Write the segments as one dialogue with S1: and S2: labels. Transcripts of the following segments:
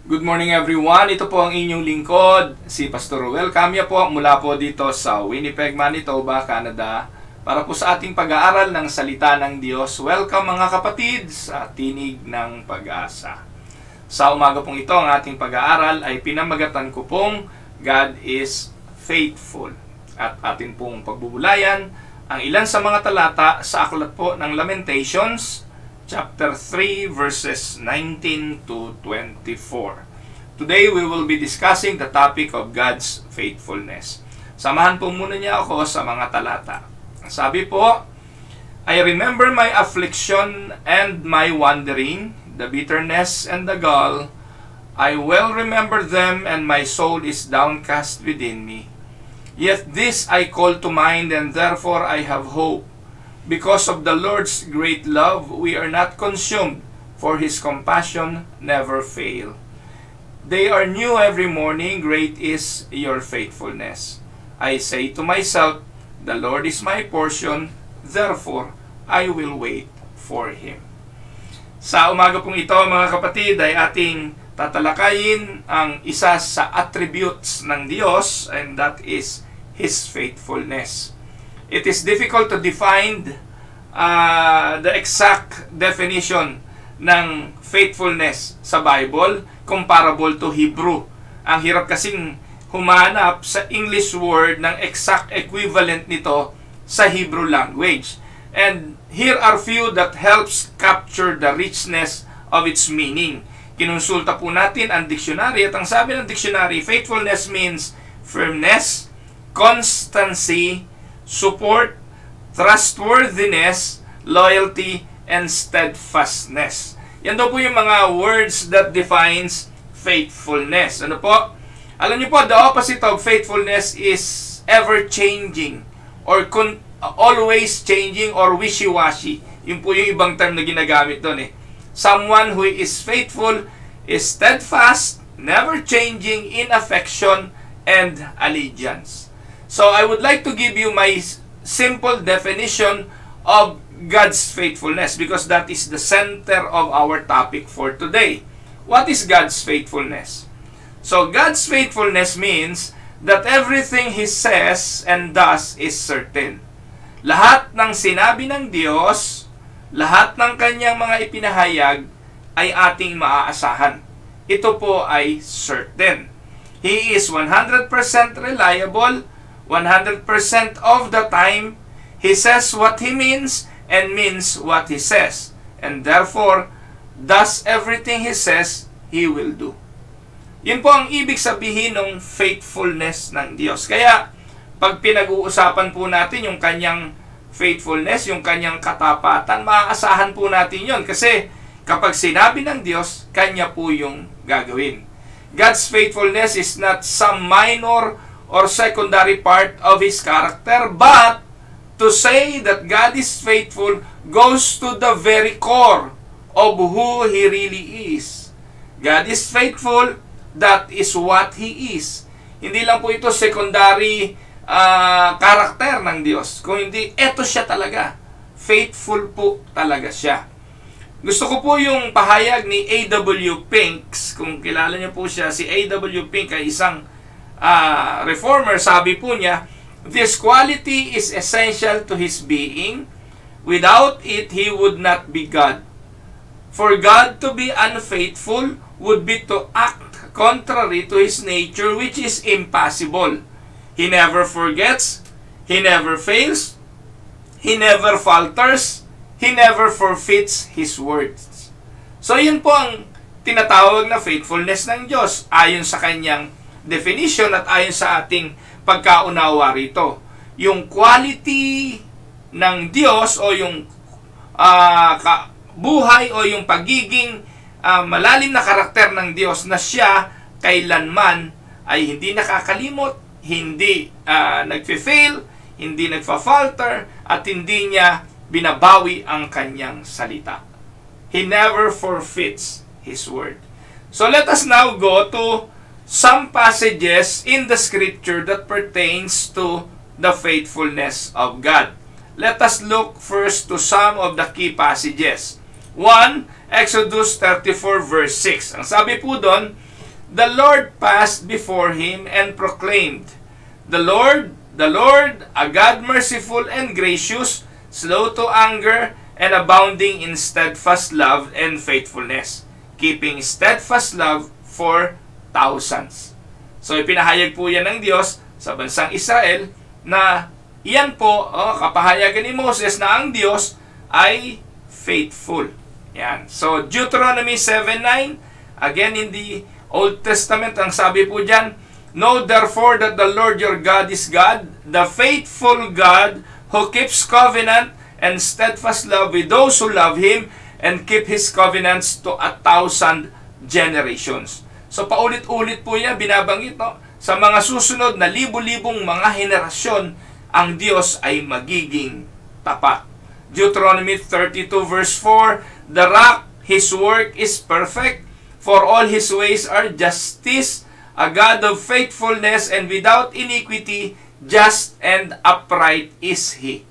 S1: Good morning everyone. Ito po ang inyong lingkod, si Pastor Ruel Camia po mula po dito sa Winnipeg, Manitoba, Canada para po sa ating pag-aaral ng Salita ng Diyos. Welcome mga kapatid sa Tinig ng Pag-asa. Sa umaga pong ito, ang ating pag-aaral ay pinamagatan ko pong God is Faithful. At atin pong pagbubulayan ang ilan sa mga talata sa aklat po ng Lamentations, chapter 3, verses 19 to 24. Today, we will be discussing the topic of God's faithfulness. Samahan po muna niya ako sa mga talata. Sabi po, I remember my affliction and my wandering, the bitterness and the gall. I well remember them, and my soul is downcast within me. Yet this I call to mind, and therefore I have hope. Because of the Lord's great love, we are not consumed, for His compassion never fail. They are new every morning, great is your faithfulness. I say to myself, the Lord is my portion, therefore I will wait for Him. Sa umaga pong ito mga kapatid ay ating tatalakayin ang isa sa attributes ng Diyos, and that is His faithfulness. It is difficult to define the exact definition ng faithfulness sa Bible comparable to Hebrew. Ang hirap kasing humanap sa English word ng exact equivalent nito sa Hebrew language. And here are few that helps capture the richness of its meaning. Kinonsulta po natin ang dictionary, at ang sabi ng dictionary, faithfulness means firmness, constancy, support, trustworthiness, loyalty, and steadfastness. Yan daw po yung mga words that defines faithfulness. Ano po? Alam niyo po, the opposite of faithfulness is ever-changing or always changing or wishy-washy. Yun po yung ibang term na ginagamit doon eh. Someone who is faithful is steadfast, never-changing in affection and allegiance. So I would like to give you my simple definition of God's faithfulness because that is the center of our topic for today. What is God's faithfulness? So God's faithfulness means that everything He says and does is certain. Lahat ng sinabi ng Diyos, lahat ng Kanyang mga ipinahayag ay ating maaasahan. Ito po ay certain. He is 100% reliable. 100% of the time, He says what He means and means what He says. And therefore, does everything He says, He will do. Yun po ang ibig sabihin ng faithfulness ng Diyos. Kaya, pag pinag-uusapan po natin yung Kanyang faithfulness, yung Kanyang katapatan, maaasahan po natin yun. Kasi, kapag sinabi ng Diyos, Kanya po yung gagawin. God's faithfulness is not some minor or secondary part of His character, but to say that God is faithful goes to the very core of who He really is. God is faithful, that is what He is. Hindi lang po ito secondary character ng Diyos, kung hindi, eto siya talaga. Faithful po talaga siya. Gusto ko po yung pahayag ni A.W. Pink. Kung kilala niyo po siya, si A.W. Pink ay isang reformer. Sabi po niya, this quality is essential to His being. Without it, He would not be God. For God to be unfaithful would be to act contrary to His nature, which is impossible. He never forgets, He never fails, He never falters, He never forfeits His words. So yun po ang tinatawag na faithfulness ng Diyos ayon sa Kanyang definition at ayon sa ating pagkaunawa rito. Yung quality ng Diyos o yung buhay o yung pagiging malalim na karakter ng Diyos na siya kailanman ay hindi nakakalimot, hindi nagfe-fail, hindi nagfa-falter, at hindi niya binabawi ang Kanyang salita. He never forfeits His word. So let us now go to some passages in the scripture that pertains to the faithfulness of God. Let us look first to some of the key passages. 1. Exodus 34 verse 6. Ang sabi po doon, the Lord passed before him and proclaimed, the Lord, a God merciful and gracious, slow to anger, and abounding in steadfast love and faithfulness, keeping steadfast love for thousands." So ipinahayag po yan ng Diyos sa bansang Israel na iyan po, kapahayagan ni Moses na ang Diyos ay faithful. Yan. So Deuteronomy 7:9, again in the Old Testament, ang sabi po dyan, "Know therefore that the Lord your God is God, the faithful God, who keeps covenant and steadfast love with those who love Him, and keep His covenants to 1,000 generations." So paulit-ulit po yan, binabanggit, no? Sa mga susunod na libu-libong mga henerasyon, ang Diyos ay magiging tapat. Deuteronomy 32 verse 4, "The rock, His work is perfect, for all His ways are justice, a God of faithfulness and without iniquity, just and upright is He."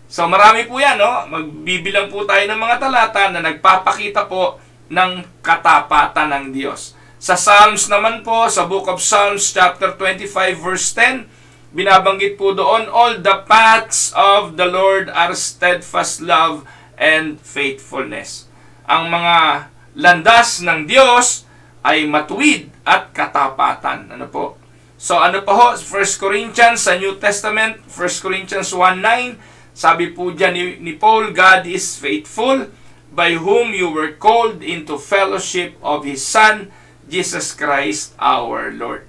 S1: So marami po yan, no? Magbibilang po tayo ng mga talata na nagpapakita po ng katapatan ng Diyos. Sa Psalms naman po, sa Book of Psalms chapter 25 verse 10, binabanggit po doon, "All the paths of the Lord are steadfast love and faithfulness." Ang mga landas ng Diyos ay matuwid at katapatan. Ano po? So ano pa ho? 1 Corinthians sa New Testament, 1 Corinthians 1:9, sabi po dyan ni Paul, "God is faithful, by whom you were called into fellowship of His Son, Jesus Christ our Lord."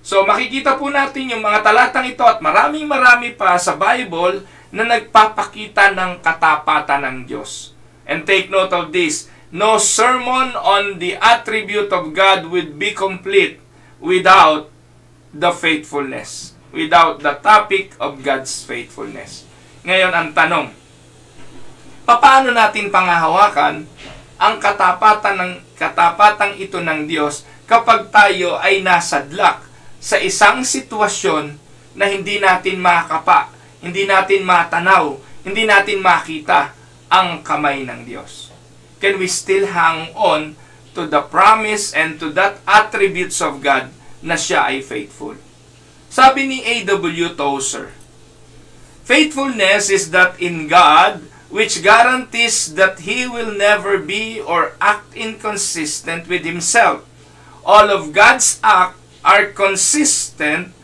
S1: So makikita po natin yung mga talatang ito at maraming pa sa Bible na nagpapakita ng katapatan ng Diyos. And take note of this, no sermon on the attribute of God would be complete without the faithfulness, without the topic of God's faithfulness. Ngayon ang tanong, paano natin pangahawakan ang katapatang ito ng Diyos kapag tayo ay nasadlak sa isang sitwasyon na hindi natin makapa, hindi natin matanaw, hindi natin makita ang kamay ng Diyos? Can we still hang on to the promise and to that attributes of God na siya ay faithful? Sabi ni A.W. Tozer, "Faithfulness is that in God which guarantees that He will never be or act inconsistent with Himself. All of God's acts are consistent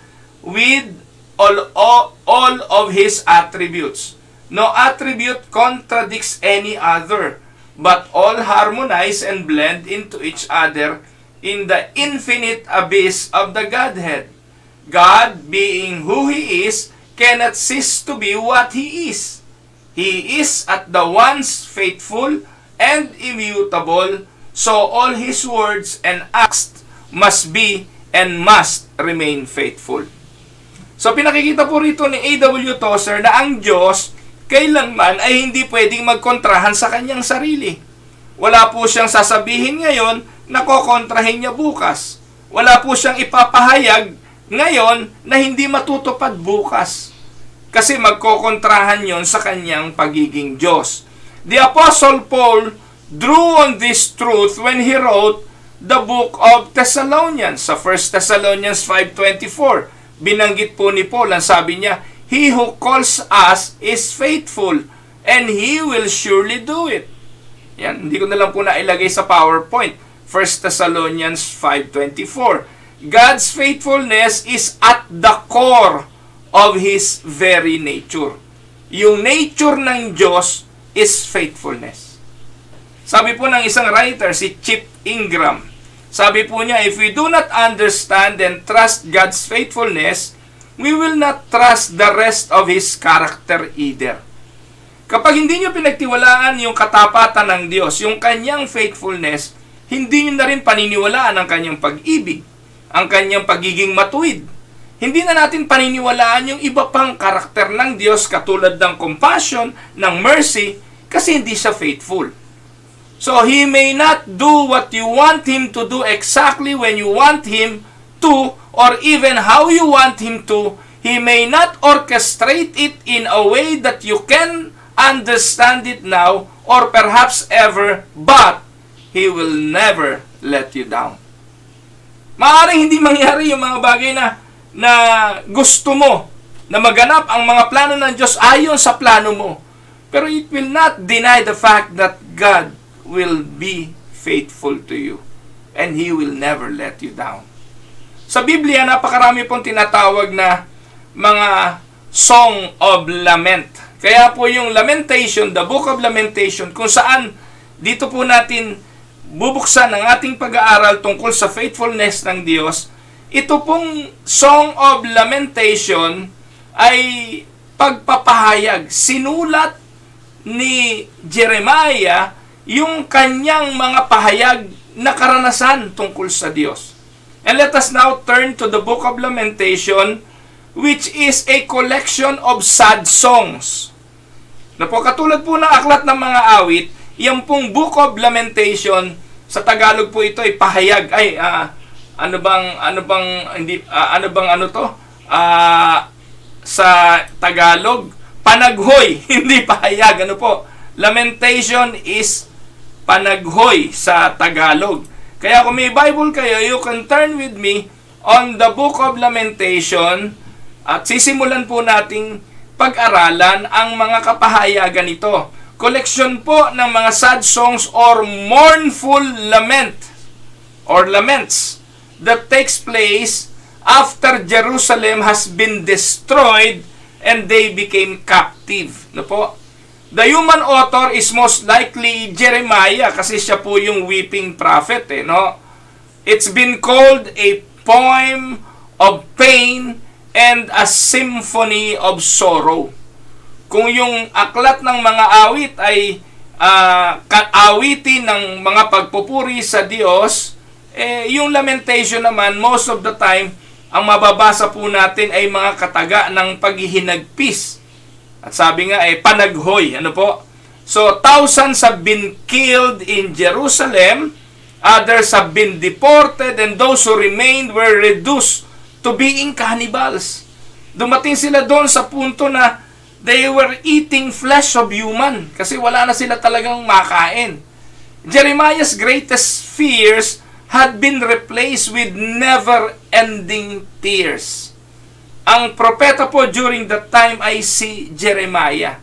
S1: with all of His attributes. No attribute contradicts any other, but all harmonize and blend into each other in the infinite abyss of the Godhead. God, being who He is, cannot cease to be what He is. He is at the once faithful and immutable, so all His words and acts must be and must remain faithful." So pinakikita po rito ni A.W. Tozer na ang Diyos kailanman ay hindi pwedeng magkontrahan sa kanyang sarili. Wala po siyang sasabihin ngayon na kokontrahin niya bukas. Wala po siyang ipapahayag ngayon na hindi matutupad bukas. Kasi magkokontrahan yon sa kanyang pagiging Diyos. The Apostle Paul drew on this truth when he wrote the book of Thessalonians. Sa 1 Thessalonians 5:24, binanggit po ni Paul, ang sabi niya, "He who calls us is faithful, and He will surely do it." Yan, hindi ko na lang po nailagay sa PowerPoint. 1 Thessalonians 5:24. God's faithfulness is at the core of His very nature. Yung nature ng Diyos is faithfulness. Sabi po ng isang writer, si Chip Ingram, sabi po niya, "If we do not understand and trust God's faithfulness, we will not trust the rest of His character either." Kapag hindi nyo pinagtiwalaan yung katapatan ng Diyos, yung kanyang faithfulness, hindi nyo na rin paniniwalaan ang kanyang pag-ibig, ang kanyang pagiging matuwid. Hindi na natin paniniwalaan yung iba pang karakter ng Diyos katulad ng compassion, ng mercy, kasi hindi siya faithful. So, He may not do what you want Him to do exactly when you want Him to, or even how you want Him to. He may not orchestrate it in a way that you can understand it now, or perhaps ever, but He will never let you down. Maaaring hindi mangyari yung mga bagay na gusto mo, na maganap ang mga plano ng Diyos ayon sa plano mo. Pero it will not deny the fact that God will be faithful to you. And He will never let you down. Sa Biblia, napakarami pong tinatawag na mga Song of Lament. Kaya po yung Lamentation, the Book of Lamentation, kung saan dito po natin bubuksan ang ating pag-aaral tungkol sa faithfulness ng Diyos, ito pong Song of Lamentation ay pagpapahayag. Sinulat ni Jeremiah yung kanyang mga pahayag na karanasan tungkol sa Diyos. And let us now turn to the Book of Lamentation, which is a collection of sad songs. Na po, katulad po ng aklat ng mga awit, yung pong Book of Lamentation, sa Tagalog po ito ay pahayag. Sa Tagalog, panaghoy, hindi pahayag. Lamentation is panaghoy sa Tagalog. Kaya kung may Bible kayo, you can turn with me on the Book of Lamentation at sisimulan po nating pag-aralan ang mga kapahayagan nito. Collection po ng mga sad songs or mournful lament or laments that takes place after Jerusalem has been destroyed and they became captive. The human author is most likely Jeremiah kasi siya po yung weeping prophet. It's been called a poem of pain and a symphony of sorrow. Kung yung aklat ng mga awit ay awitin ng mga pagpupuri sa Diyos, yung lamentation naman, most of the time, ang mababasa po natin ay mga kataga ng paghihinagpis. At sabi nga panaghoy. So, thousands have been killed in Jerusalem, others have been deported, and those who remained were reduced to being cannibals. Dumating sila doon sa punto na they were eating flesh of human kasi wala na sila talagang makain. Jeremiah's greatest fears had been replaced with never-ending tears. Ang propeta po during that time ay si Jeremiah.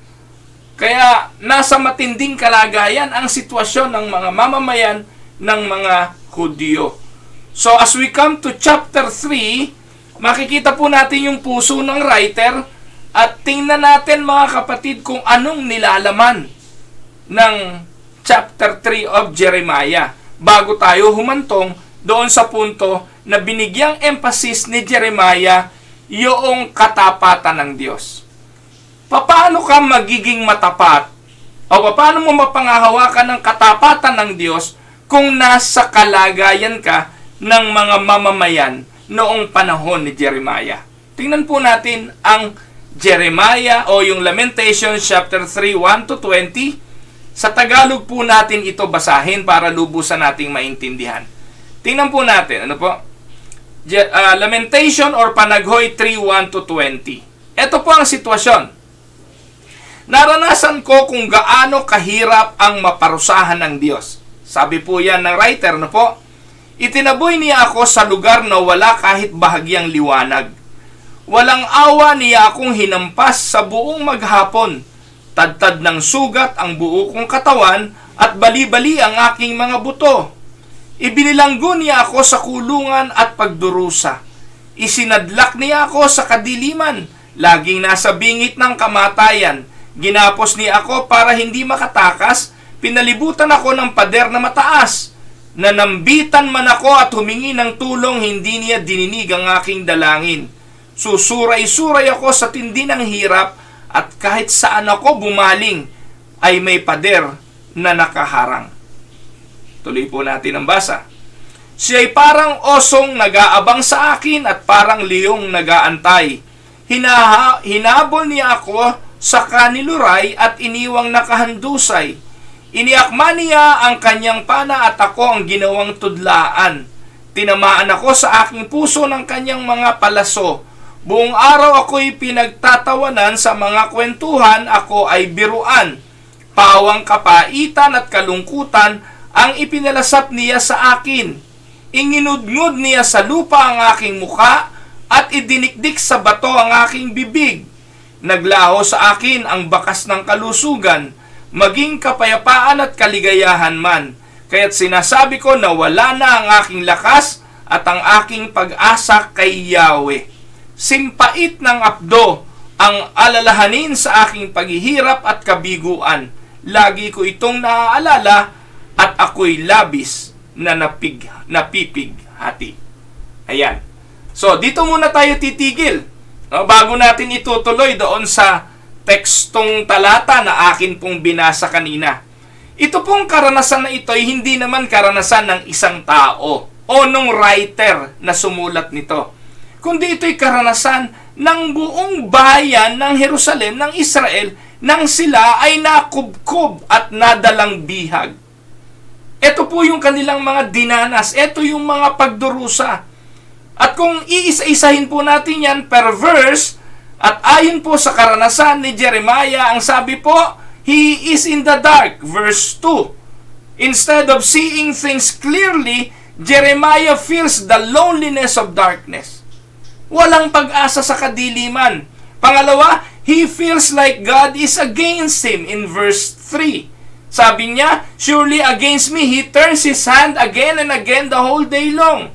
S1: Kaya nasa matinding kalagayan ang sitwasyon ng mga mamamayan ng mga Hudyo. So as we come to chapter 3, makikita po natin yung puso ng writer at tingnan natin mga kapatid kung anong nilalaman ng chapter 3 of Jeremiah bago tayo humantong doon sa punto na binigyang emphasis ni Jeremiah yung katapatan ng Diyos. Paano ka magiging matapat o paano mo mapangahawakan ng katapatan ng Diyos kung nasa kalagayan ka ng mga mamamayan noong panahon ni Jeremiah? Tingnan po natin ang Jeremiah o yung Lamentation chapter 3, 1-20. Sa Tagalog po natin ito basahin para lubusan nating maintindihan. Tingnan po natin, Lamentation or Panaghoy 3, 1-20. Ito po ang sitwasyon. Naranasan ko kung gaano kahirap ang maparusahan ng Diyos. Sabi po yan ng writer, Itinaboy niya ako sa lugar na wala kahit bahagyang liwanag. Walang awa niya akong hinampas sa buong maghapon. Tadtad ng sugat ang buo kong katawan at bali-bali ang aking mga buto. Ibinilanggo niya ako sa kulungan at pagdurusa. Isinadlak niya ako sa kadiliman, laging nasa bingit ng kamatayan. Ginapos niya ako para hindi makatakas, pinalibutan ako ng pader na mataas. Nanambitan man ako at humingi ng tulong, hindi niya dininig ang aking dalangin. Susuray-suray ako sa tindi ng hirap at kahit saan ako bumaling ay may pader na nakaharang. Tuloy po natin ang basa. Siya'y parang osong nag-aabang sa akin at parang liyong nag-aantay. Hinabol niya ako sa kaniluray at iniwang nakahandusay. Iniakma niya ang kanyang pana at ako ang ginawang tudlaan. Tinamaan ako sa aking puso ng kanyang mga palaso. Buong araw ako'y pinagtatawanan sa mga kwentuhan, ako ay biruan. Pawang kapaitan at kalungkutan ang ipinalasap niya sa akin. Inginudngod niya sa lupa ang aking muka at idinikdik sa bato ang aking bibig. Naglaho sa akin ang bakas ng kalusugan, maging kapayapaan at kaligayahan man. Kaya't sinasabi ko na wala na ang aking lakas at ang aking pag-asa kay Yahweh. Simpait ng apdo ang alalahanin sa aking paghihirap at kabiguan. Lagi ko itong naaalala at ako'y labis na napipighati. Ayan. So, dito muna tayo titigil. Bago natin itutuloy doon sa tekstong talata na akin pong binasa kanina. Ito pong karanasan na ito ay hindi naman karanasan ng isang tao o nung writer na sumulat nito, kundi ito'y karanasan ng buong bayan ng Jerusalem, ng Israel, nang sila ay nakubkob at nadalang bihag. Ito po yung kanilang mga dinanas, ito yung mga pagdurusa. At kung iisa-isahin po natin yan per verse, at ayon po sa karanasan ni Jeremiah, ang sabi po, he is in the dark, verse 2. Instead of seeing things clearly, Jeremiah feels the loneliness of darkness. Walang pag-asa sa kadiliman. Pangalawa, he feels like God is against him in verse 3. Sabi niya, surely against me he turns his hand again and again the whole day long.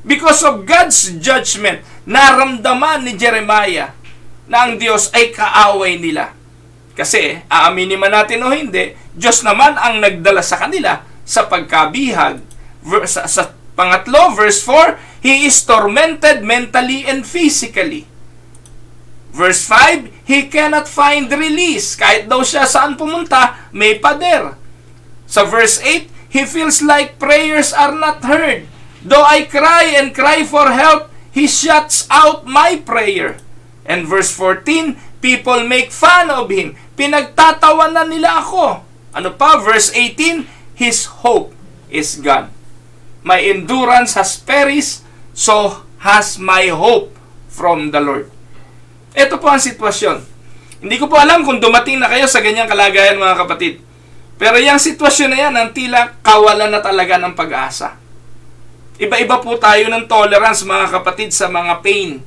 S1: Because of God's judgment, naramdaman ni Jeremiah na ang Diyos ay kaaway nila. Kasi, aaminin man natin o hindi, Diyos naman ang nagdala sa kanila sa pagkabihag. Sa pangatlo, verse 4, he is tormented mentally and physically. Verse 5, he cannot find release. Kahit daw siya saan pumunta, may pader. Sa verse 8, he feels like prayers are not heard. Though I cry and cry for help, he shuts out my prayer. And verse 14, people make fun of him. Pinagtatawanan nila ako. Ano pa? Verse 18, his hope is gone. My endurance has perished, so has my hope from the Lord. Ito po ang sitwasyon. Hindi ko po alam kung dumating na kayo sa ganyang kalagayan, mga kapatid. Pero yung sitwasyon na yan, ang tila kawalan na talaga ng pag-asa. Iba-iba po tayo ng tolerance, mga kapatid, sa mga pain.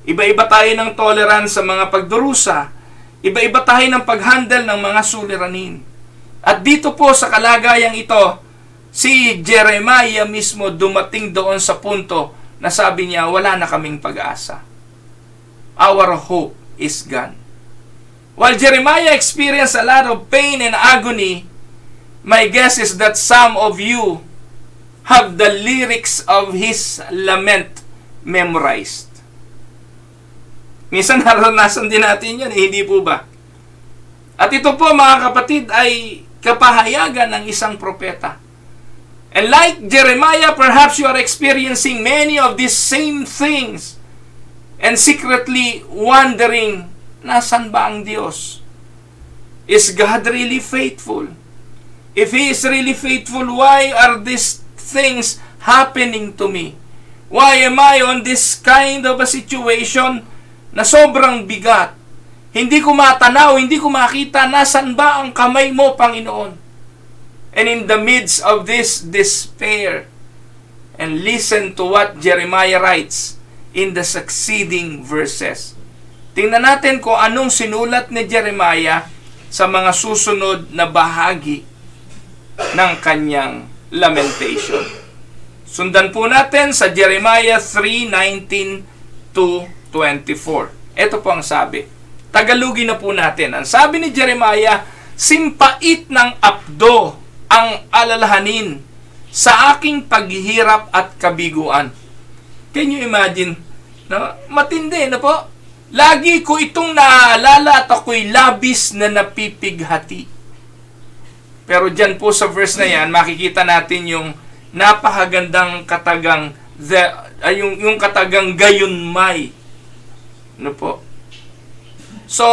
S1: Iba-iba tayo ng tolerance sa mga pagdurusa. Iba-iba tayo ng pag-handle ng mga suliranin. At dito po sa kalagayang ito, si Jeremiah mismo dumating doon sa punto na sabi niya, wala na kaming pag-asa. Our hope is gone. While Jeremiah experienced a lot of pain and agony, my guess is that some of you have the lyrics of his lament memorized. Minsan naranasan din natin yan, hindi po ba? At ito po, mga kapatid, ay kapahayagan ng isang propeta. And like Jeremiah, perhaps you are experiencing many of these same things and secretly wondering, nasan ba ang Diyos? Is God really faithful? If He is really faithful, why are these things happening to me? Why am I on this kind of a situation na sobrang bigat? Hindi ko matanaw, hindi ko makita, nasan ba ang kamay mo, Panginoon? And in the midst of this despair, and listen to what Jeremiah writes in the succeeding verses. Tingnan natin kung anong sinulat ni Jeremiah sa mga susunod na bahagi ng kanyang lamentation. Sundan po natin sa Jeremiah 3:19 to 24. Ito po ang sabi. Tagalugin na po natin. Ang sabi ni Jeremiah, simpait ng apdo ang alalahanin sa aking paghihirap at kabiguan. Can you imagine? No? Matindi na po. Lagi ko itong naaalala at ako'y labis na napipighati. Pero dyan po sa verse na yan, makikita natin yung napakagandang katagang, yung katagang gayunmay. Ano po? So,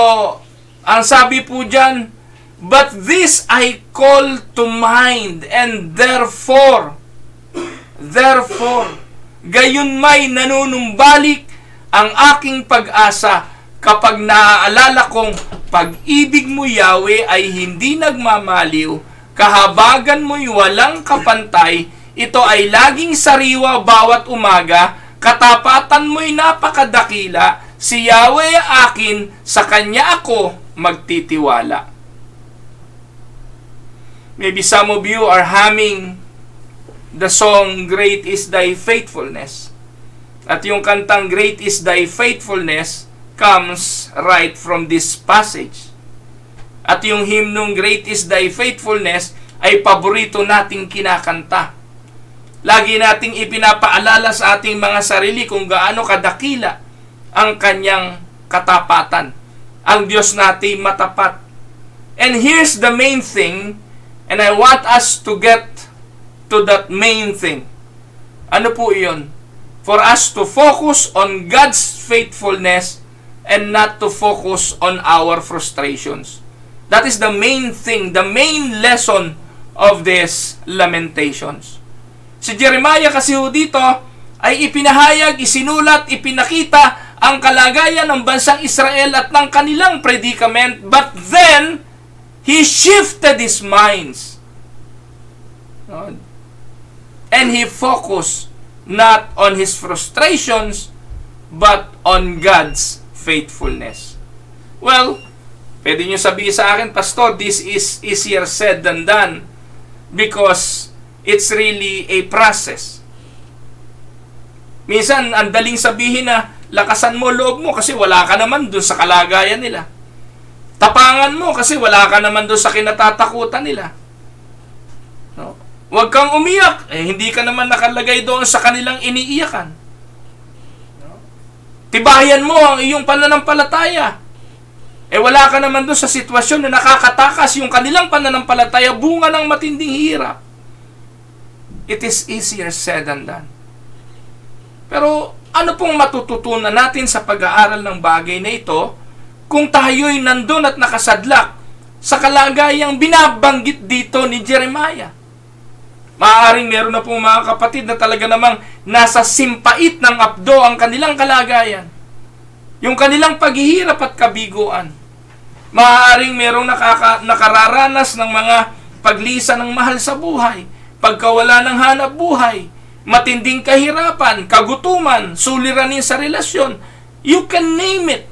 S1: ang sabi po dyan, but this I call to mind, and therefore, gayunmay nanunumbalik ang aking pag-asa kapag naaalala kong pag-ibig mo, Yahweh, ay hindi nagmamaliw, kahabagan mo'y walang kapantay, ito ay laging sariwa bawat umaga, katapatan mo'y napakadakila, si Yahweh akin, sa Kanya ako magtitiwala. Maybe some of you are humming the song, Great is Thy Faithfulness. At yung kantang Great is Thy Faithfulness comes right from this passage. At yung hymnong Great is Thy Faithfulness ay paborito nating kinakanta. Lagi nating ipinapaalala sa ating mga sarili kung gaano kadakila ang Kanyang katapatan. Ang Diyos natin matapat. And here's the main thing, and I want us to get to that main thing. Ano po iyon? For us to focus on God's faithfulness and not to focus on our frustrations. That is the main thing, the main lesson of these lamentations. Si Jeremiah kasi dito ay ipinahayag, isinulat, ipinakita ang kalagayan ng bansang Israel at ng kanilang predicament, but then he shifted his minds. And he focused not on his frustrations, but on God's faithfulness. Well, pwede nyo sabihin sa akin, Pastor, this is easier said than done because it's really a process. Minsan, ang daling sabihin na lakasan mo loob mo kasi wala ka naman dun sa kalagayan nila. Tapangan mo kasi wala ka naman dun sa kinatatakutan nila. No? Huwag kang umiyak. Hindi ka naman nakalagay doon sa kanilang iniiyakan. Tibayan mo ang iyong pananampalataya. Wala ka naman doon sa sitwasyon na nakakatakas yung kanilang pananampalataya, bunga ng matinding hirap. It is easier said than done. Pero ano pong matututunan natin sa pag-aaral ng bagay na ito kung tayo'y nandun at nakasadlak sa kalagayang binabanggit dito ni Jeremiah? Maaaring meron na pong mga kapatid na talaga namang nasa simpait ng apdo ang kanilang kalagayan. Yung kanilang paghihirap at kabiguan. Maaaring merong nakararanas ng mga paglisa ng mahal sa buhay, pagkawala ng hanap buhay, matinding kahirapan, kagutuman, suliranin sa relasyon. You can name it.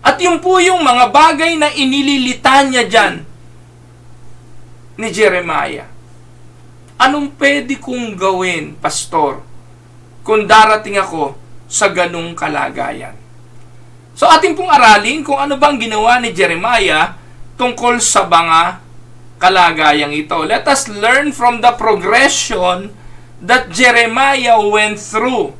S1: At yung po yung mga bagay na inililita niya dyan ni Jeremiah. Anong pwede kong gawin, Pastor, kung darating ako sa ganung kalagayan? So ating pong aralin kung ano bang ginawa ni Jeremiah tungkol sa mga kalagayang ito. Let us learn from the progression that Jeremiah went through.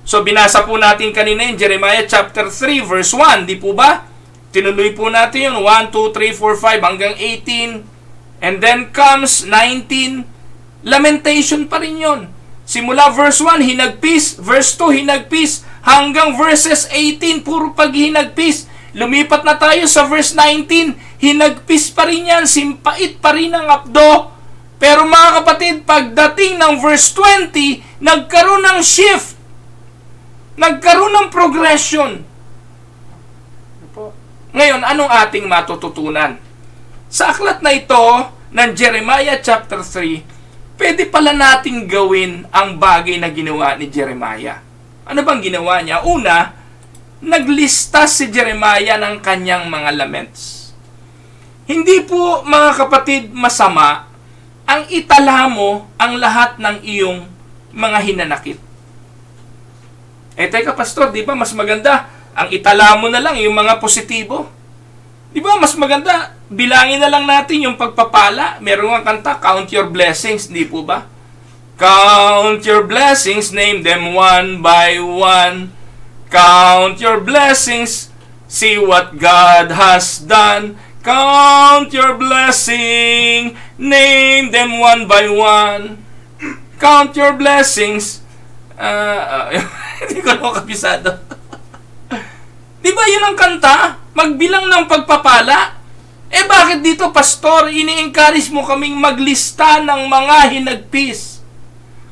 S1: So binasa po natin kanina yung Jeremiah chapter 3 verse 1, di po ba? Tinuloy po natin yun, 1, 2, 3, 4, 5 hanggang 18. And then comes 19. Lamentation pa rin yun. Simula verse 1, hinagpis. Verse 2, hinagpis. Hanggang verses 18, puro paghinagpis. Lumipat na tayo sa verse 19. Hinagpis pa rin yan. Simpait pa rin ang apdo. Pero mga kapatid, pagdating ng verse 20, nagkaroon ng shift. Nagkaroon ng progression. Ngayon, anong ating matututunan? Sa aklat na ito ng Jeremiah chapter 3, pwede pala nating gawin ang bagay na ginawa ni Jeremiah. Ano bang ginawa niya? Una, naglista si Jeremiah ng kanyang mga laments. Hindi po, mga kapatid, masama ang itala mo ang lahat ng iyong mga hinanakit. Teka, Pastor, di ba mas maganda ang itala mo na lang yung mga positibo? Di ba mas maganda bilangin na lang natin yung pagpapala? Meron nga kanta, Count Your Blessings, di po ba? Count your blessings, name them one by one. Count your blessings, see what God has done. Count your blessing, name them one by one. Count your blessings. Hindi ko na kabisado. Di ba yun ang kanta? Magbilang ng pagpapala? Bakit dito, Pastor, ini-encourage mo kaming maglista ng mga hinagpis?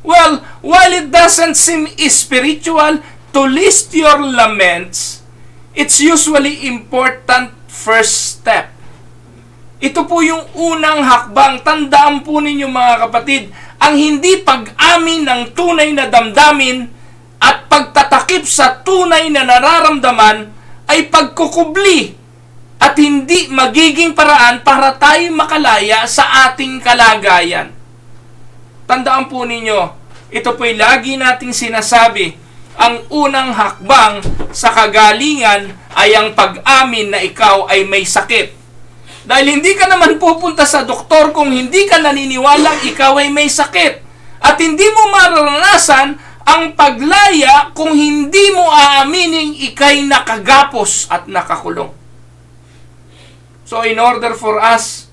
S1: Well, while it doesn't seem spiritual to list your laments, it's usually important first step. Ito po yung unang hakbang. Tandaan po ninyo mga kapatid, Ang hindi pag-amin ng tunay na damdamin at pagtatakip sa tunay na nararamdaman ay pagkukubli at hindi magiging paraan para tayo makalaya sa ating kalagayan. Tandaan po ninyo, ito po'y lagi nating sinasabi, ang unang hakbang sa kagalingan ay ang pag-amin na ikaw ay may sakit. Dahil hindi ka naman pupunta sa doktor kung hindi ka naniniwalang ikaw ay may sakit. At hindi mo mararanasan ang paglaya kung hindi mo aamining ikay nakagapos at nakakulong. So in order for us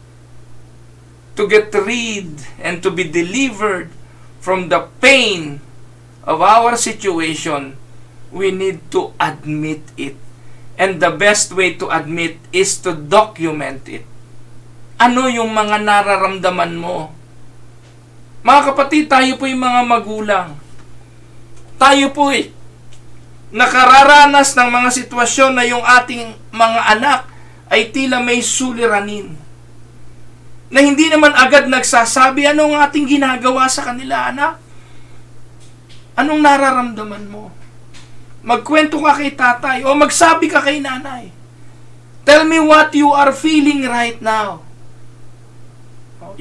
S1: to get rid and to be delivered from the pain of our situation, we need to admit it. And the best way to admit is to document it. Ano yung mga nararamdaman mo? Mga kapatid, tayo po'y mga magulang. Tayo po'y nakararanas ng mga sitwasyon na yung ating mga anak ay tila may suliranin. Na hindi naman agad nagsasabi, anong ating ginagawa sa kanila, anak? Anong nararamdaman mo? Magkwento ka kay tatay o magsabi ka kay nanay. Tell me what you are feeling right now.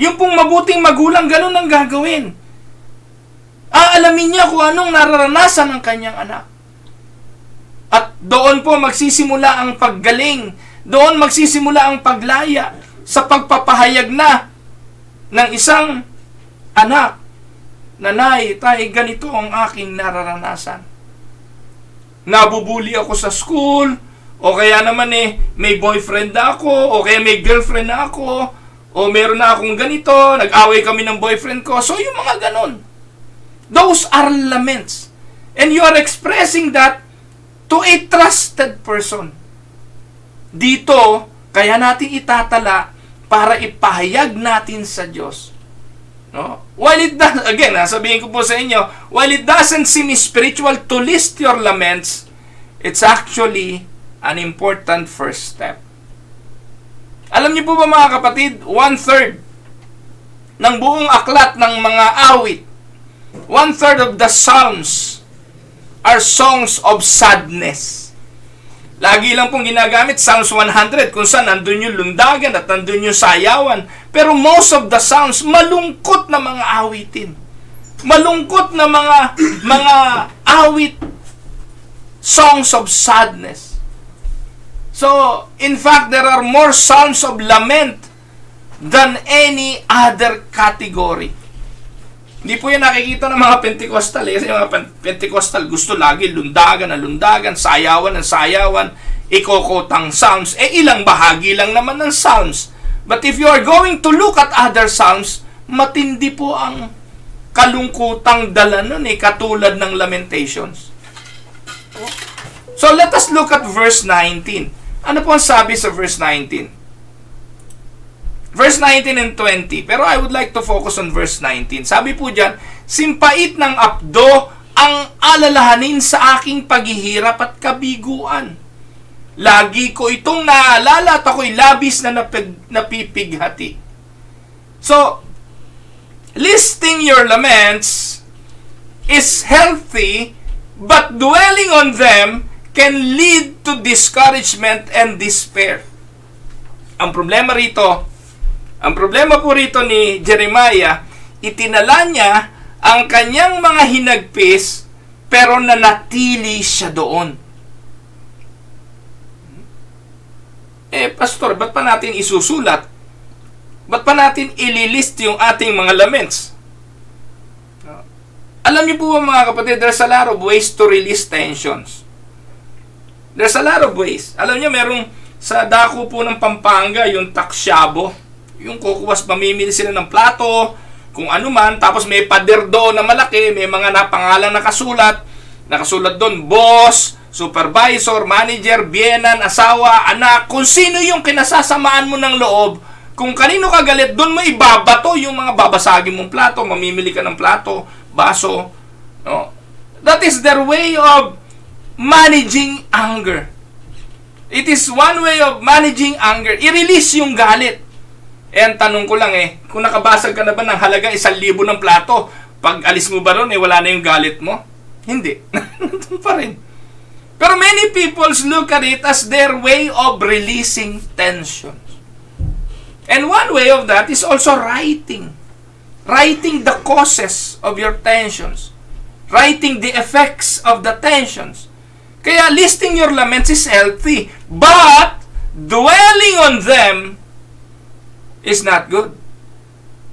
S1: Yung pong mabuting magulang, ganun ang gagawin. Aalamin niya kung anong nararanasan ng kanyang anak. At doon po magsisimula ang paggaling. Doon magsisimula ang paglaya sa pagpapahayag na ng isang anak. Nanay, tay, ganito ang aking nararanasan. Nabubuli ako sa school, o kaya naman may boyfriend na ako, o kaya may girlfriend na ako, o meron na akong ganito, nag-away kami ng boyfriend ko. So yung mga ganon. Those are laments. And you are expressing that to a trusted person. Dito, kaya natin itatala para ipahayag natin sa Diyos. No? While it does, again, sabihin ko po sa inyo, while it doesn't seem spiritual to list your laments, it's actually an important first step. Alam niyo po ba mga kapatid, 1/3 ng buong aklat ng mga awit, 1/3 of the Psalms are songs of sadness. Lagi lang pong ginagamit Psalms 100 kung saan nandun yung lundagan at nandun yung sayawan. Pero most of the Psalms, malungkot na mga awitin. Malungkot na mga awit, songs of sadness. So, in fact, there are more Psalms of lament than any other category. Hindi po yan nakikita ng mga Pentecostal. Kasi yung mga Pentecostal gusto lagi lundagan na lundagan, sayawan na sayawan, ikokotang Psalms. Ilang bahagi lang naman ng Psalms. But if you are going to look at other Psalms, matindi po ang kalungkutang dala nun katulad ng Lamentations. So let us look at verse 19. Ano po ang sabi sa verse 19? Verse 19 and 20. Pero I would like to focus on verse 19. Sabi po dyan, simpait ng apdo ang alalahanin sa aking paghihirap at kabiguan. Lagi ko itong naalala at ako'y labis na napipighati. So, listing your laments is healthy, but dwelling on them can lead to discouragement and despair. Ang problema po rito ni Jeremiah, itinala niya ang kanyang mga hinagpis pero nanatili siya doon. Pastor, ba't pa natin isusulat? Ba't pa natin ililist yung ating mga laments? Alam niyo po ba mga kapatid, there's a lot of ways to release tensions. There's a lot of ways. Alam niyo, merong sa dako po ng Pampanga, yung taksyabo. Yung kukuwas, mamimili sila ng plato, kung ano man, tapos may pader doon na malaki, may mga napangalang nakasulat doon, boss, supervisor, manager, biyenan, asawa, anak, kung sino yung kinasasamaan mo ng loob, kung kanino ka galit, doon mo ibabato yung mga babasagin mong plato, mamimili ka ng plato, baso, no? That is their way of managing anger. It is one way of managing anger. I-release yung galit. ang tanong ko lang kung nakabasag ka na ba ng halagang 1,000 ng plato, pag alis mo ba ron, wala na yung galit mo? Hindi. Nandun pa rin. Pero many people look at it as their way of releasing tensions. And one way of that is also writing. Writing the causes of your tensions. Writing the effects of the tensions. Kaya listing your laments is healthy. But dwelling on them is not good.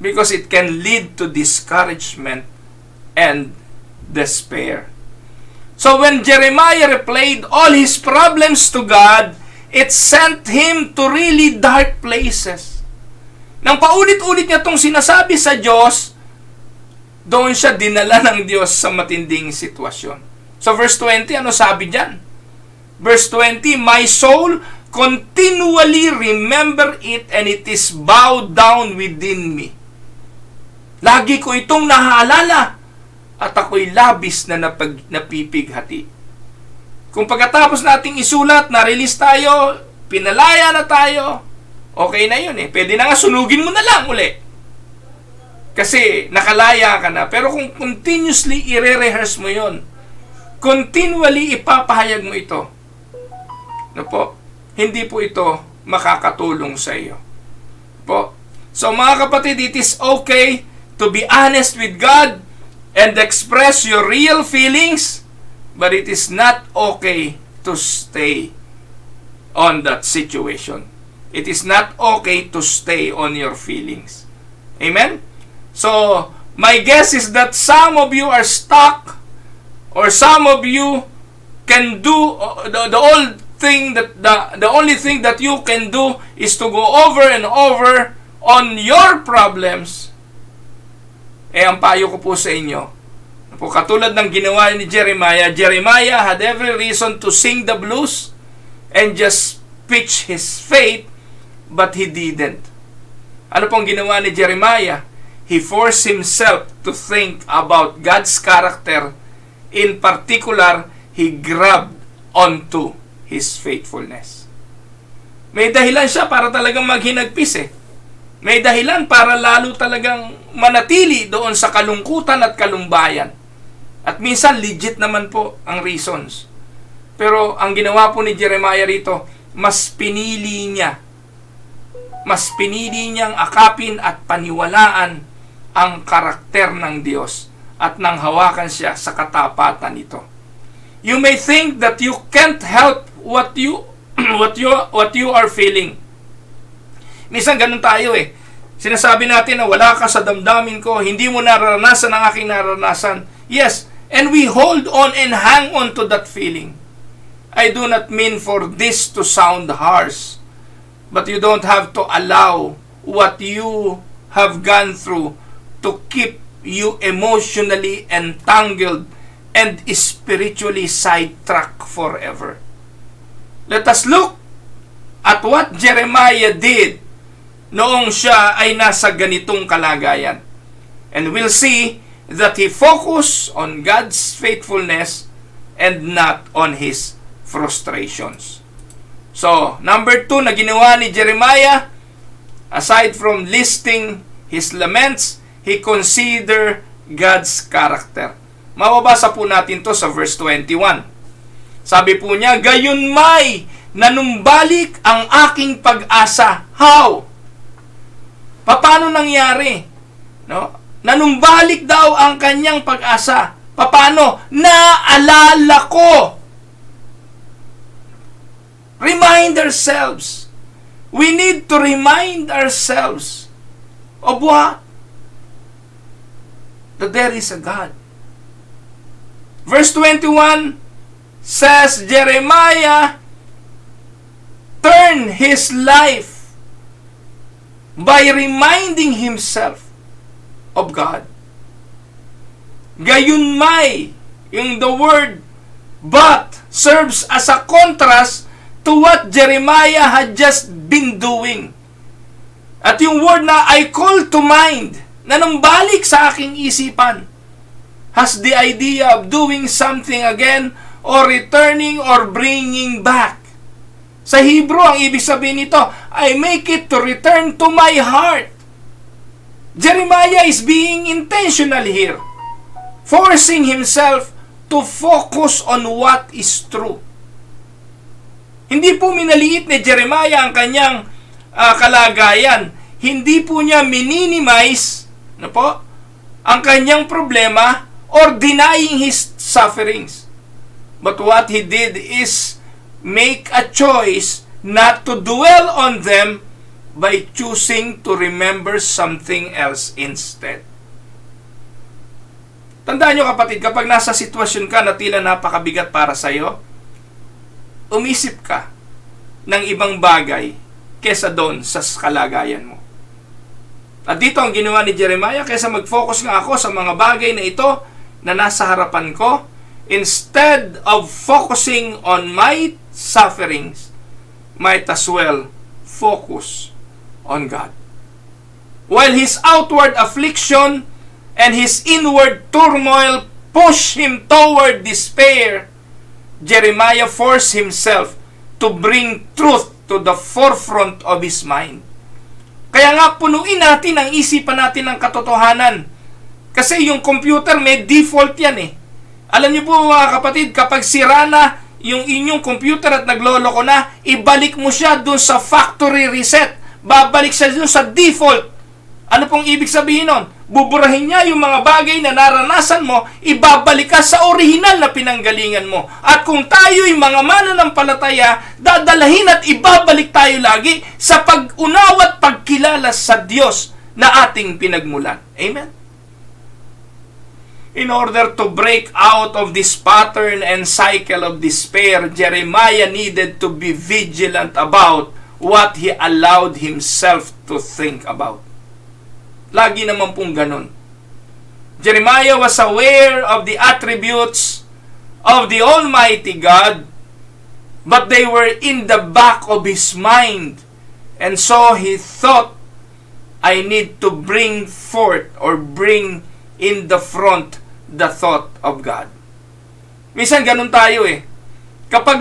S1: Because it can lead to discouragement and despair. So when Jeremiah replayed all his problems to God, it sent him to really dark places. Nang paulit-ulit niya itong sinasabi sa Diyos, doon siya dinala ng Diyos sa matinding sitwasyon. So verse 20, ano sabi diyan? Verse 20, my soul continually remember it and it is bowed down within me. Lagi ko itong nahaalala at ako'y labis na napipighati. Kung pagkatapos nating isulat, na-release tayo, pinalaya na tayo, okay na yun Pwede na nga sunugin mo na lang uli. Kasi nakalaya ka na. Pero kung continuously i-rehearse mo yun, continually ipapahayag mo ito, hindi po ito makakatulong sa iyo. So mga kapatid, it is okay to be honest with God and express your real feelings, but it is not okay to stay on that situation. It is not okay to stay on your feelings. Amen? So, my guess is that some of you are stuck, or some of you can do the only thing that you can do is to go over and over on your problems. Ang payo ko po sa inyo, katulad ng ginawa ni Jeremiah, Jeremiah had every reason to sing the blues and just pitch his faith, but he didn't. Ano pong ginawa ni Jeremiah? He forced himself to think about God's character. In particular, he grabbed onto his faithfulness. May dahilan siya para talagang maghinagpis May dahilan para lalo talagang manatili doon sa kalungkutan at kalumbayan. At minsan legit naman po ang reasons. Pero ang ginawa po ni Jeremiah rito, mas pinili niyang akapin at paniwalaan ang karakter ng Diyos at nang hawakan siya sa katapatan nito. You may think that you can't help what you are feeling. Minsan ganun tayo Sinasabi natin na wala ka sa damdamin ko, hindi mo nararanasan ang aking nararanasan. Yes, and we hold on and hang on to that feeling. I do not mean for this to sound harsh, but you don't have to allow what you have gone through to keep you emotionally entangled and spiritually sidetracked forever. Let us look at what Jeremiah did noong siya ay nasa ganitong kalagayan. And we'll see that he focused on God's faithfulness and not on his frustrations. So, number 2 na ginawa ni Jeremiah, aside from listing his laments, he considered God's character. Mababasa po natin to sa verse 21. Sabi po niya, gayunmay nanumbalik ang aking pag-asa. How? Paano nangyari? Nanumbalik daw ang kanyang pag-asa. Paano? Naalala ko. Remind ourselves. We need to remind ourselves of what? That there is a God. Verse 21 says, Jeremiah turned his life by reminding himself of God. Gayunmay, yung the word but serves as a contrast to what Jeremiah had just been doing. At yung word na I call to mind, na numbalik sa aking isipan, has the idea of doing something again or returning or bringing back Sa Hebrew, ang ibig sabihin nito, I make it to return to my heart. Jeremiah is being intentional here, forcing himself to focus on what is true. Hindi po minaliit ni Jeremiah ang kanyang kalagayan. Hindi po niya minimize ang kanyang problema or denying his sufferings. But what he did is make a choice not to dwell on them by choosing to remember something else instead. Tandaan nyo kapatid, kapag nasa sitwasyon ka na tila napakabigat para sa'yo, umisip ka ng ibang bagay kesa doon sa kalagayan mo. At dito ang ginawa ni Jeremiah, kaysa mag-focus nga ako sa mga bagay na ito na nasa harapan ko, instead of focusing on my sufferings, might as well focus on God. While his outward affliction and his inward turmoil push him toward despair, Jeremiah forced himself to bring truth to the forefront of his mind. Kaya nga punuin natin ang isipan natin ng katotohanan. Kasi yung computer may default yan eh. Alam niyo po mga kapatid, kapag sira na yung inyong computer at nagloloko na, ibalik mo siya dun sa factory reset. Babalik siya dun sa default. Ano pong ibig sabihin nun? Buburahin niya yung mga bagay na naranasan mo, ibabalik ka sa orihinal na pinanggalingan mo. At kung tayo'y mga mananampalataya, dadalahin at ibabalik tayo lagi sa pag-unawa at pagkilala sa Diyos na ating pinagmulan. Amen? In order to break out of this pattern and cycle of despair, Jeremiah needed to be vigilant about what he allowed himself to think about. Lagi naman pong ganun. Jeremiah was aware of the attributes of the Almighty God, but they were in the back of his mind. And so he thought, I need to bring forth or bring in the front the thought of God. Minsan ganun tayo eh. Kapag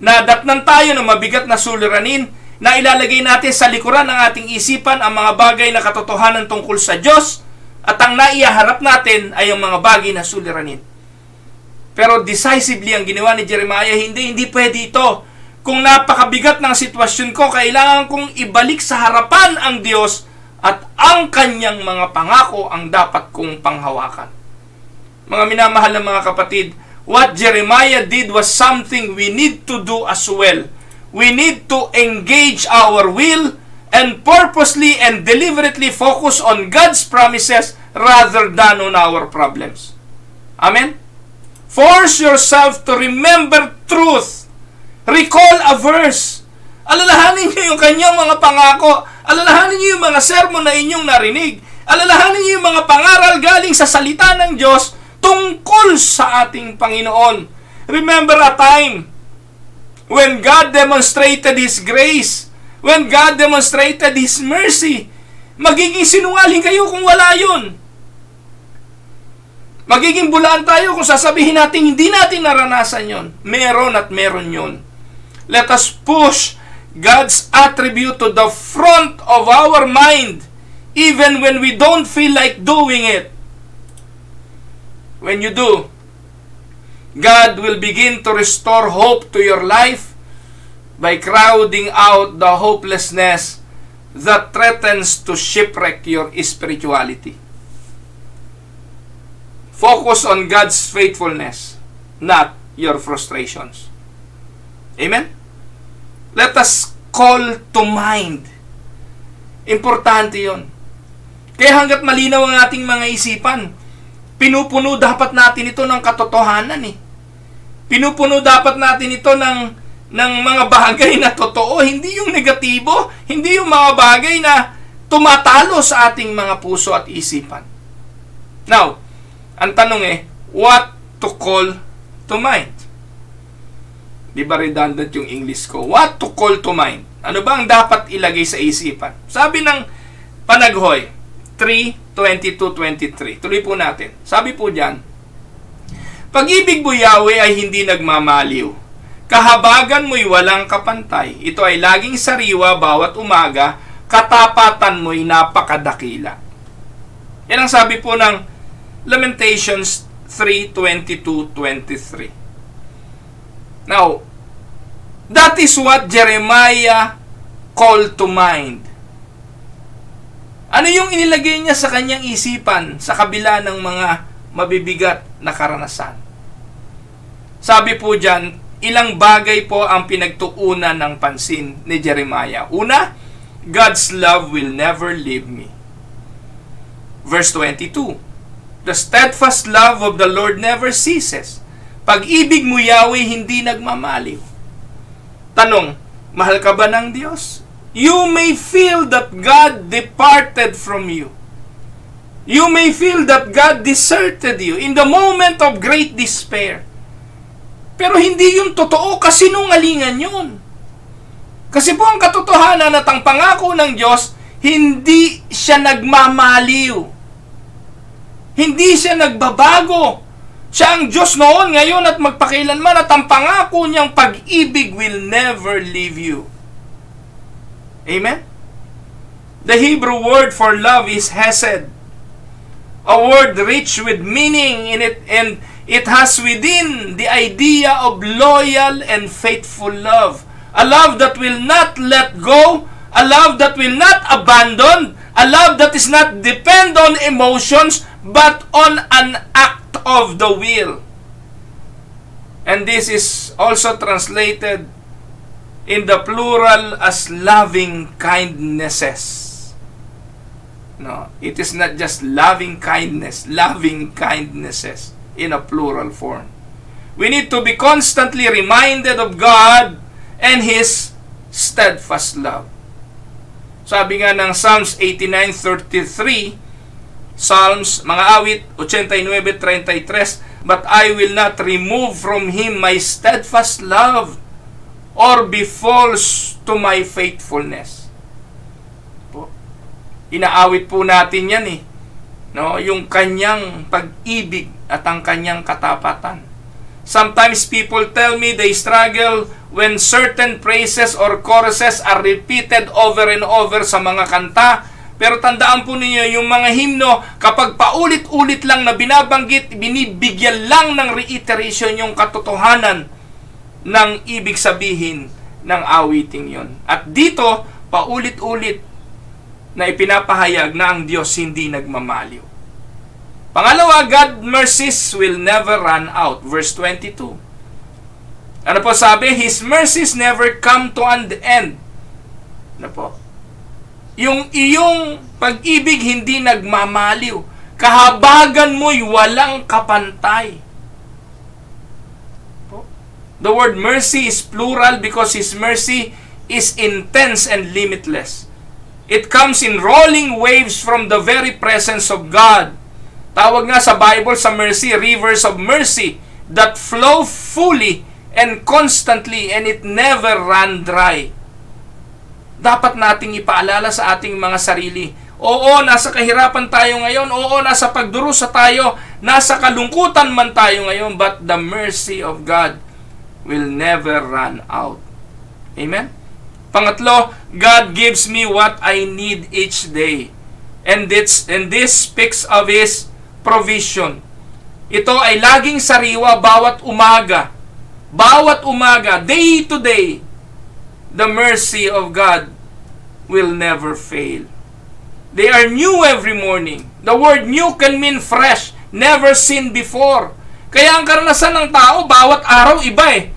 S1: nadatnan tayo ng mabigat na suliranin, na ilalagay natin sa likuran ng ating isipan ang mga bagay na katotohanan tungkol sa Diyos, at ang naiharap natin ay ang mga bagay na suliranin. Pero decisively ang ginawa ni Jeremiah, hindi pwede ito. Kung napakabigat ng sitwasyon ko, kailangan kong ibalik sa harapan ang Diyos at ang kanyang mga pangako ang dapat kong panghawakan. Mga minamahal na mga kapatid, what Jeremiah did was something we need to do as well. We need to engage our will and purposely and deliberately focus on God's promises rather than on our problems. Amen? Force yourself to remember truth. Recall a verse. Alalahanin niyo yung kanyang mga pangako. Alalahanin niyo yung mga sermon na inyong narinig. Alalahanin niyo yung mga pangaral galing sa salita ng Diyos tungkol sa ating Panginoon. Remember a time when God demonstrated His grace, when God demonstrated His mercy. Magiging sinungaling kayo kung wala yun. Magiging bulaan tayo kung sasabihin natin hindi natin naranasan yon. Meron at meron yon. Let us push God's attribute to the front of our mind even when we don't feel like doing it. When you do, God will begin to restore hope to your life by crowding out the hopelessness that threatens to shipwreck your spirituality. Focus on God's faithfulness, not your frustrations. Amen? Let us call to mind. Importante yon. Kaya hanggat malinaw ang ating mga isipan, pinupuno dapat natin ito ng katotohanan eh. Pinupuno dapat natin ito ng mga bagay na totoo, hindi yung negatibo, hindi yung mga bagay na tumatalo sa ating mga puso at isipan. Now, ang tanong what to call to mind? Di ba redundant yung English ko? What to call to mind? Ano ba ang dapat ilagay sa isipan? Sabi ng Panaghoy 3:22-23. Tuloy po natin. Sabi po diyan, pag-ibig mo, Yahweh, ay hindi nagmamaliw. Kahabagan mo'y walang kapantay. Ito ay laging sariwa bawat umaga. Katapatan mo'y napakadakila. Yan ang sabi po ng Lamentations 3:22-23. Now, that is what Jeremiah called to mind. Ano yung inilagay niya sa kanyang isipan sa kabila ng mga mabibigat na karanasan? Sabi po dyan, ilang bagay po ang pinagtuunan ng pansin ni Jeremiah. Una, God's love will never leave me. Verse 22, the steadfast love of the Lord never ceases. Pag-ibig mo, Yahweh, hindi nagmamaliw. Tanong, mahal ka ba ng Diyos? You may feel that God departed from you. You may feel that God deserted you in the moment of great despair. Pero hindi yun totoo, kasinungalingan yun. Kasi po ang katotohanan at ang pangako ng Diyos, hindi siya nagmamaliw. Hindi siya nagbabago. Siya ang Diyos noon, ngayon at magpakailanman, at ang pangako niyang pag-ibig will never leave you. Amen? The Hebrew word for love is hesed. A word rich with meaning in it, and it has within the idea of loyal and faithful love. A love that will not let go. A love that will not abandon. A love that is not depend on emotions, but on an act of the will. And this is also translated in the plural as loving kindnesses. No, it is not just loving kindness, loving kindnesses in a plural form. We need to be constantly reminded of God and His steadfast love. Sabi nga ng Psalms 89:33, Psalms, mga awit 89:33, but I will not remove from Him my steadfast love or be false to my faithfulness. Inaawit po natin yan eh. No, yung kanyang pag-ibig at ang kanyang katapatan. Sometimes people tell me they struggle when certain phrases or choruses are repeated over and over sa mga kanta. Pero tandaan po ninyo, yung mga himno, kapag paulit-ulit lang na binabanggit, binibigyan lang ng reiteration yung katotohanan ng ibig sabihin ng awiting yon. At dito, paulit-ulit na ipinapahayag na ang Diyos hindi nagmamaliw. Pangalawa, God's mercies will never run out. Verse 22. Ano po sabi? His mercies never come to an end. Ano po? Yung iyong pag-ibig hindi nagmamaliw. Kahabagan mo'y walang kapantay. The word mercy is plural because His mercy is intense and limitless. It comes in rolling waves from the very presence of God. Tawag nga sa Bible sa mercy, rivers of mercy that flow fully and constantly, and it never run dry. Dapat nating ipaalala sa ating mga sarili. Oo, nasa kahirapan tayo ngayon. Oo, nasa pagdurusa tayo. Nasa kalungkutan man tayo ngayon. But the mercy of God will never run out. Amen? Pangatlo, God gives me what I need each day. And this speaks of His provision. Ito ay laging sariwa bawat umaga. Bawat umaga, day to day, the mercy of God will never fail. They are new every morning. The word new can mean fresh, never seen before. Kaya ang karanasan ng tao, bawat araw iba eh.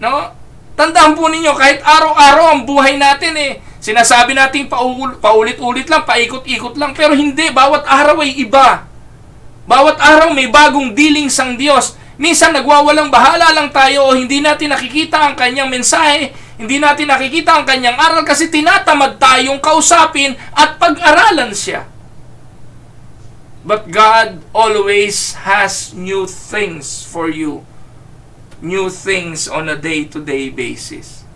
S1: No? Tandaan po ninyo, kahit araw-araw ang buhay natin eh. Sinasabi natin paulit-ulit lang, paikot-ikot lang. Pero hindi, bawat araw ay iba. Bawat araw may bagong dealings ang Diyos. Minsan nagwawalang bahala lang tayo o hindi natin nakikita ang kanyang mensahe, hindi natin nakikita ang kanyang aral kasi tinatamad tayong kausapin at pag-aralan siya. But God always has new things for you. New things on a day-to-day basis.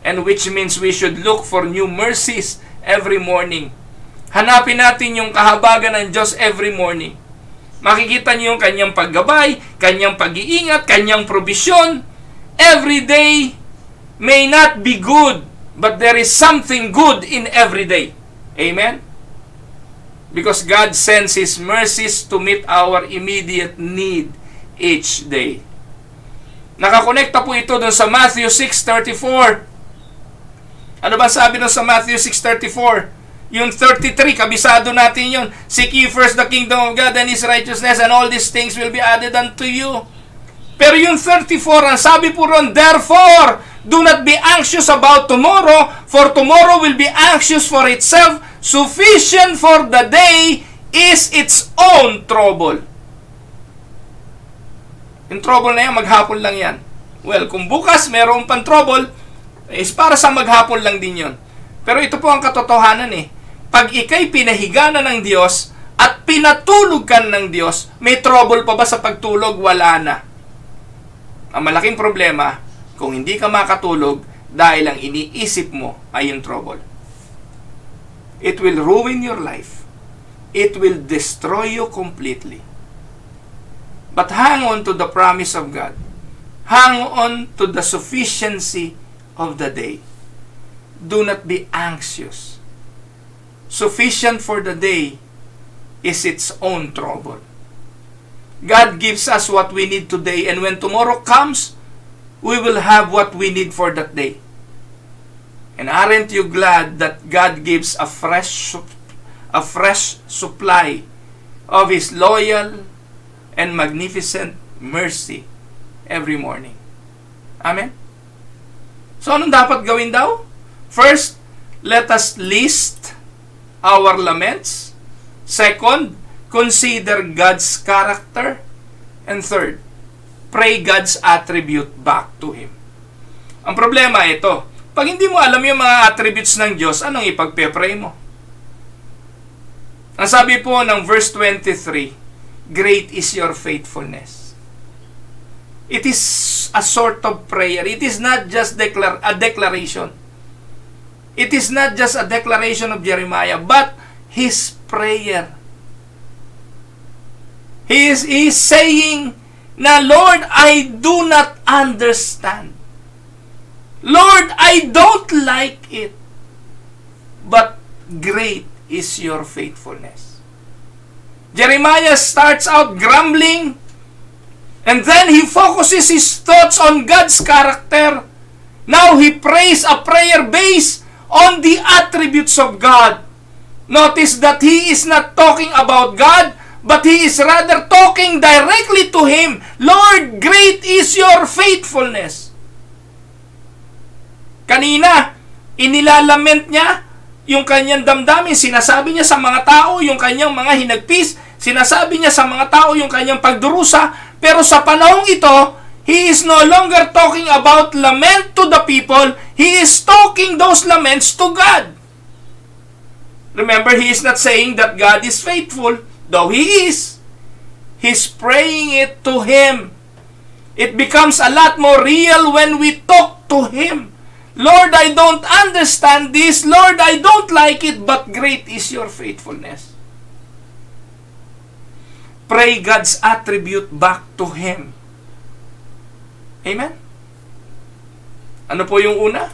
S1: And which means we should look for new mercies every morning. Hanapin natin yung kahabagan ng Diyos every morning. Makikita niyo yung kanyang paggabay, kanyang pag-iingat, kanyang probisyon. every day may not be good, but there is something good in every day. Amen? Because God sends His mercies to meet our immediate need each day. Nakakonekta po ito dun sa Matthew 6:34. Ano ba sabi nun sa Matthew 6:34? Yung 33, kabisado natin yun. Seek ye first the kingdom of God and His righteousness, and all these things will be added unto you. Pero yung 34, ang sabi po ron, therefore, do not be anxious about tomorrow, for tomorrow will be anxious for itself. Sufficient for the day is its own trouble. Yung trouble na yan, maghapon lang yan. Well, kung bukas meron pang trouble, is para sa maghapon lang din yon. Pero ito po ang katotohanan eh. Pag ikay pinahiga na ng Diyos at pinatulog ka ng Diyos, may trouble pa ba sa pagtulog? Wala na. Ang malaking problema, kung hindi ka makatulog dahil ang iniisip mo ay yung trouble. It will ruin your life. It will destroy you completely. But hang on to the promise of God. Hang on to the sufficiency of the day. Do not be anxious. Sufficient for the day is its own trouble. God gives us what we need today, and when tomorrow comes, we will have what we need for that day. And aren't you glad that God gives a fresh supply of His loyal and magnificent mercy every morning? Amen? So, anong dapat gawin daw? First, let us list our laments. Second, consider God's character. And third, pray God's attribute back to Him. Ang problema ito, pag hindi mo alam yung mga attributes ng Diyos, anong ipagpe-pray mo? Ang sabi po ng verse 23, great is your faithfulness. It is a sort of prayer. It is not just a declaration. It is not just a declaration of Jeremiah, but his prayer. He is saying na, Lord, I do not understand. Lord, I don't like it. But great is your faithfulness. Jeremiah starts out grumbling, and then he focuses his thoughts on God's character. Now he prays a prayer based on the attributes of God. Notice that he is not talking about God, but he is rather talking directly to Him. Lord, great is your faithfulness. Kanina, inilalament niya yung kanyang damdamin. Sinasabi niya sa mga tao yung kanyang mga hinagpis. Sinasabi niya sa mga tao yung kanyang pagdurusa. Pero sa panahong ito, he is no longer talking about lament to the people. He is talking those laments to God. Remember, he is not saying that God is faithful, though He is. He's praying it to Him. It becomes a lot more real when we talk to Him. Lord, I don't understand this. Lord, I don't like it, but great is your faithfulness. Pray God's attribute back to Him. Amen? Ano po yung una?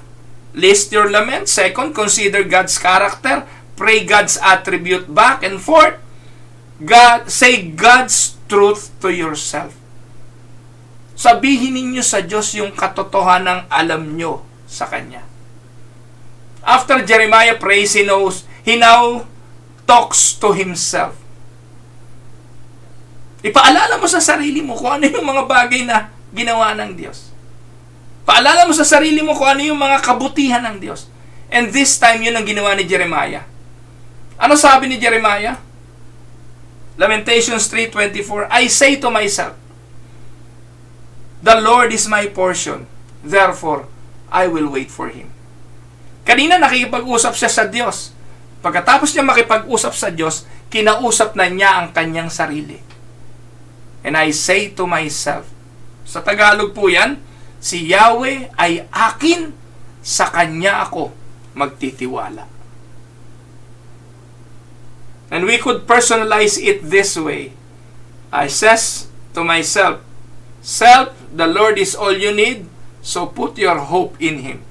S1: List your lament. Second, consider God's character. Pray God's attribute back. And fourth, say God's truth to yourself. Sabihin ninyo sa Diyos yung katotohanang alam nyo sa Kanya. After Jeremiah prays, he now talks to himself. Ipaalala mo sa sarili mo kung ano yung mga bagay na ginawa ng Diyos. Paalala mo sa sarili mo kung ano yung mga kabutihan ng Diyos. And this time, yun ang ginawa ni Jeremiah. Ano sabi ni Jeremiah? Lamentations 3:24, I say to myself, the Lord is my portion, therefore, I will wait for Him. Kanina nakikipag-usap siya sa Diyos. Pagkatapos niya makipag-usap sa Diyos, kinausap na niya ang kanyang sarili. And I say to myself, sa Tagalog po yan, si Yahweh ay akin, sa Kanya ako magtitiwala. And we could personalize it this way. I says to myself, self, the Lord is all you need. So put your hope in Him.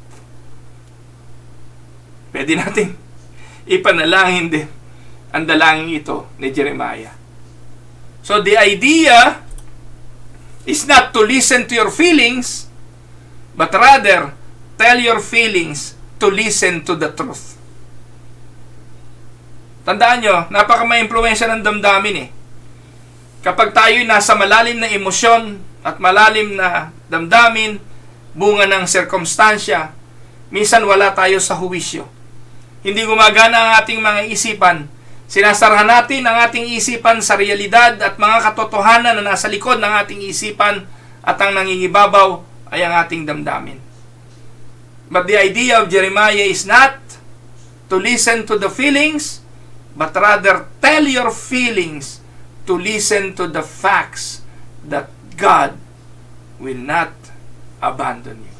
S1: Pwede natin ipanalangin din ang dalangin ito ni Jeremiah. So the idea is not to listen to your feelings, but rather tell your feelings to listen to the truth. Tandaan nyo, napaka may impluwensya ng damdamin eh. Kapag tayo'y nasa malalim na emosyon at malalim na damdamin, bunga ng sirkumstansya, minsan wala tayo sa huwisyo. Hindi gumagana ang ating mga isipan. Sinasarahan natin ang ating isipan sa realidad at mga katotohanan na nasa likod ng ating isipan, at ang nangingibabaw ay ang ating damdamin. But the idea of Jeremiah is not to listen to the feelings, but rather tell your feelings to listen to the facts that God will not abandon you.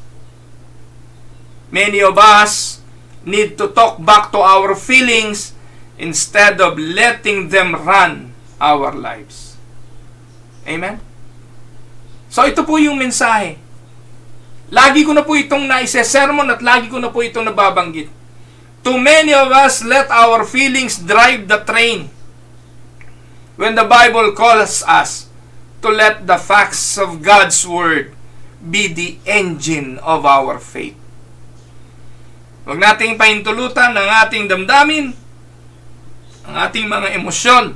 S1: Many of us need to talk back to our feelings instead of letting them run our lives. Amen? So ito po yung mensahe. Lagi ko na po itong naisesermon at lagi ko na po itong nababanggit. Too many of us let our feelings drive the train, when the Bible calls us to let the facts of God's Word be the engine of our faith. Huwag nating pahintulutan ang ating damdamin, ang ating mga emosyon,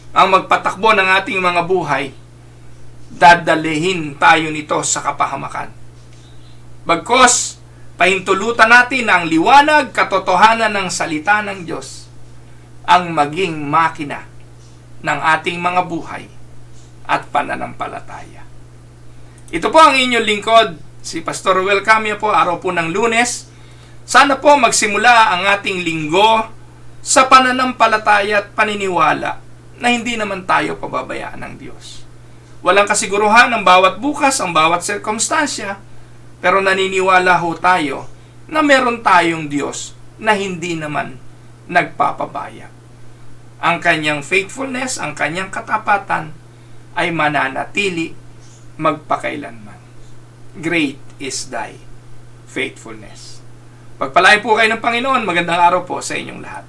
S1: ang magpatakbo ng ating mga buhay. Dadalihin tayo nito sa kapahamakan. Bagkos, pahintulutan natin na ang liwanag, katotohanan ng salita ng Diyos ang maging makina ng ating mga buhay at pananampalataya. Ito po ang inyong lingkod, si Pastor Ruel Camia po, araw po ng Lunes. Sana po magsimula ang ating linggo sa pananampalataya at paniniwala na hindi naman tayo pababayaan ng Diyos. Walang kasiguruhan ang bawat bukas, ang bawat sirkumstansya, pero naniniwala ho tayo na meron tayong Diyos na hindi naman nagpapabaya. Ang kanyang faithfulness, ang kanyang katapatan ay mananatili magpakailanman. Great is thy faithfulness. Pagpalain po kayo ng Panginoon. Magandang araw po sa inyong lahat.